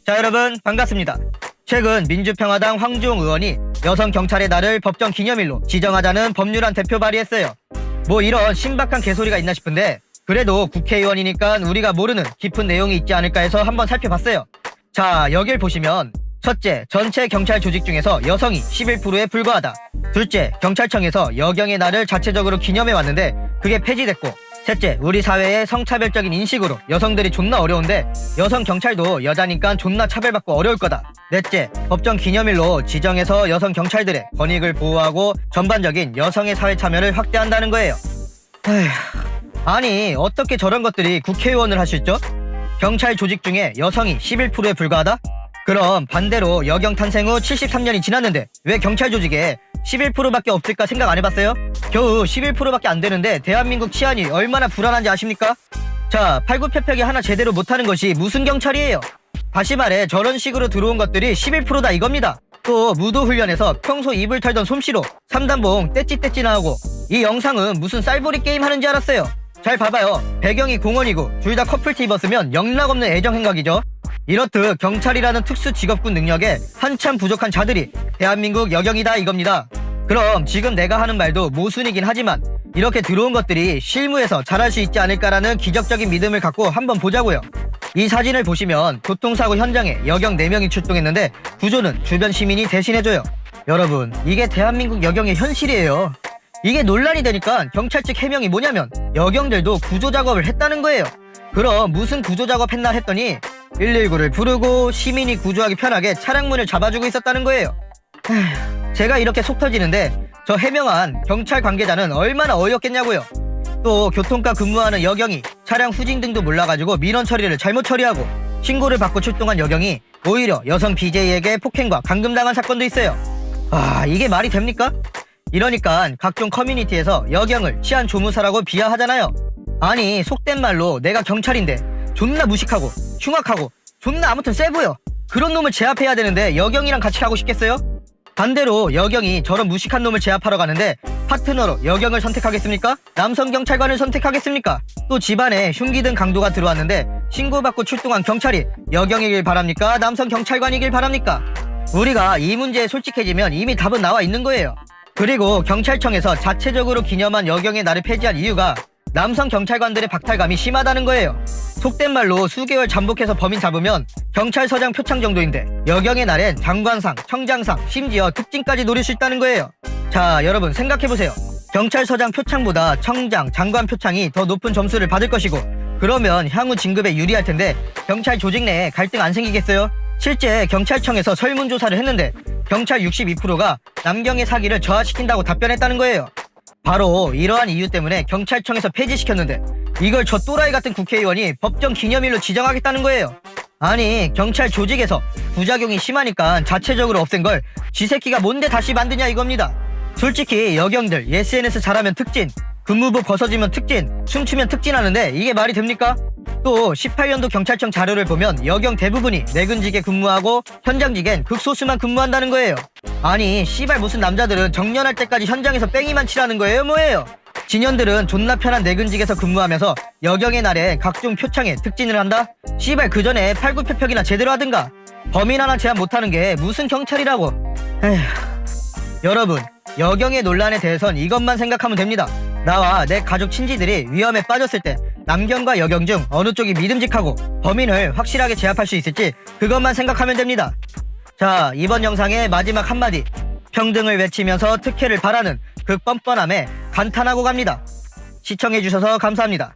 자, 여러분 반갑습니다. 최근 민주평화당 황주홍 의원이 여성 경찰의 날을 법정 기념일로 지정하자는 법률안 대표 발의했어요. 뭐 이런 신박한 개소리가 있나 싶은데 그래도 국회의원이니까 우리가 모르는 깊은 내용이 있지 않을까 해서 한번 살펴봤어요. 자, 여길 보시면 첫째, 전체 경찰 조직 중에서 여성이 11%에 불과하다. 둘째, 경찰청에서 여경의 날을 자체적으로 기념해 왔는데 그게 폐지됐고, 셋째, 우리 사회의 성차별적인 인식으로 여성들이 존나 어려운데 여성 경찰도 여자니까 존나 차별받고 어려울 거다. 넷째, 법정 기념일로 지정해서 여성 경찰들의 권익을 보호하고 전반적인 여성의 사회 참여를 확대한다는 거예요. 아니, 어떻게 저런 것들이 국회의원을 할 수 있죠? 경찰 조직 중에 여성이 11%에 불과하다? 그럼 반대로 여경 탄생 후 73년이 지났는데 왜 경찰 조직에 11%밖에 없을까 생각 안 해봤어요? 겨우 11%밖에 안 되는데 대한민국 치안이 얼마나 불안한지 아십니까? 자, 팔굽혀펴기 하나 제대로 못하는 것이 무슨 경찰이에요? 다시 말해 저런 식으로 들어온 것들이 11%다 이겁니다. 또 무도훈련에서 평소 입을 털던 솜씨로 3단봉 떼찌떼찌 나오고, 이 영상은 무슨 쌀보리 게임 하는지 알았어요. 잘 봐봐요. 배경이 공원이고 둘 다 커플티 입었으면 영락없는 애정행각이죠. 이렇듯 경찰이라는 특수 직업군 능력에 한참 부족한 자들이 대한민국 여경이다 이겁니다. 그럼 지금 내가 하는 말도 모순이긴 하지만 이렇게 들어온 것들이 실무에서 잘할 수 있지 않을까라는 기적적인 믿음을 갖고 한번 보자고요. 이 사진을 보시면 교통사고 현장에 여경 4명이 출동했는데 구조는 주변 시민이 대신해줘요. 여러분, 이게 대한민국 여경의 현실이에요. 이게 논란이 되니까 경찰 측 해명이 뭐냐면 여경들도 구조작업을 했다는 거예요. 그럼 무슨 구조작업 했나 했더니 119를 부르고 시민이 구조하기 편하게 차량문을 잡아주고 있었다는 거예요. 제가 이렇게 속 터지는데 저 해명한 경찰 관계자는 얼마나 어이없겠냐고요. 또 교통과 근무하는 여경이 차량 후진 등도 몰라가지고 민원 처리를 잘못 처리하고 신고를 받고 출동한 여경이 오히려 여성 BJ에게 폭행과 감금당한 사건도 있어요. 이게 말이 됩니까? 이러니까 각종 커뮤니티에서 여경을 치안 조무사라고 비하하잖아요. 아니, 속된 말로 내가 경찰인데 존나 무식하고 흉악하고 존나 아무튼 세 보여, 그런 놈을 제압해야 되는데 여경이랑 같이 가고 싶겠어요? 반대로 여경이 저런 무식한 놈을 제압하러 가는데 파트너로 여경을 선택하겠습니까? 남성 경찰관을 선택하겠습니까? 또 집안에 흉기 등 강도가 들어왔는데 신고받고 출동한 경찰이 여경이길 바랍니까? 남성 경찰관이길 바랍니까? 우리가 이 문제에 솔직해지면 이미 답은 나와 있는 거예요. 그리고 경찰청에서 자체적으로 기념한 여경의 날을 폐지한 이유가 남성 경찰관들의 박탈감이 심하다는 거예요. 속된 말로 수개월 잠복해서 범인 잡으면 경찰서장 표창 정도인데 여경의 날엔 장관상, 청장상, 심지어 특진까지 노릴 수 있다는 거예요. 자, 여러분 생각해보세요. 경찰서장 표창보다 청장, 장관 표창이 더 높은 점수를 받을 것이고, 그러면 향후 진급에 유리할 텐데 경찰 조직 내에 갈등 안 생기겠어요? 실제 경찰청에서 설문조사를 했는데 경찰 62%가 남경의 사기를 저하시킨다고 답변했다는 거예요. 바로 이러한 이유 때문에 경찰청에서 폐지시켰는데 이걸 저 또라이 같은 국회의원이 법정 기념일로 지정하겠다는 거예요. 아니, 경찰 조직에서 부작용이 심하니까 자체적으로 없앤 걸 쥐새끼가 뭔데 다시 만드냐 이겁니다. 솔직히 여경들 SNS 잘하면 특진, 근무복 벗어지면 특진, 춤추면 특진하는데 이게 말이 됩니까? 또 18년도 경찰청 자료를 보면 여경 대부분이 내근직에 근무하고 현장직엔 극소수만 근무한다는 거예요. 아니, 씨발 무슨 남자들은 정년할 때까지 현장에서 뺑이만 치라는 거예요 뭐예요? 진현들은 존나 편한 내근직에서 근무하면서 여경의 날에 각종 표창에 특진을 한다? 씨발 그 전에 팔굽혀펴기나 제대로 하든가. 범인 하나 제압 못하는 게 무슨 경찰이라고. 여러분, 여경의 논란에 대해선 이것만 생각하면 됩니다. 나와 내 가족 친지들이 위험에 빠졌을 때 남경과 여경 중 어느 쪽이 믿음직하고 범인을 확실하게 제압할 수 있을지 그것만 생각하면 됩니다. 자, 이번 영상의 마지막 한마디, 평등을 외치면서 특혜를 바라는 그 뻔뻔함에 감탄하고 갑니다. 시청해주셔서 감사합니다.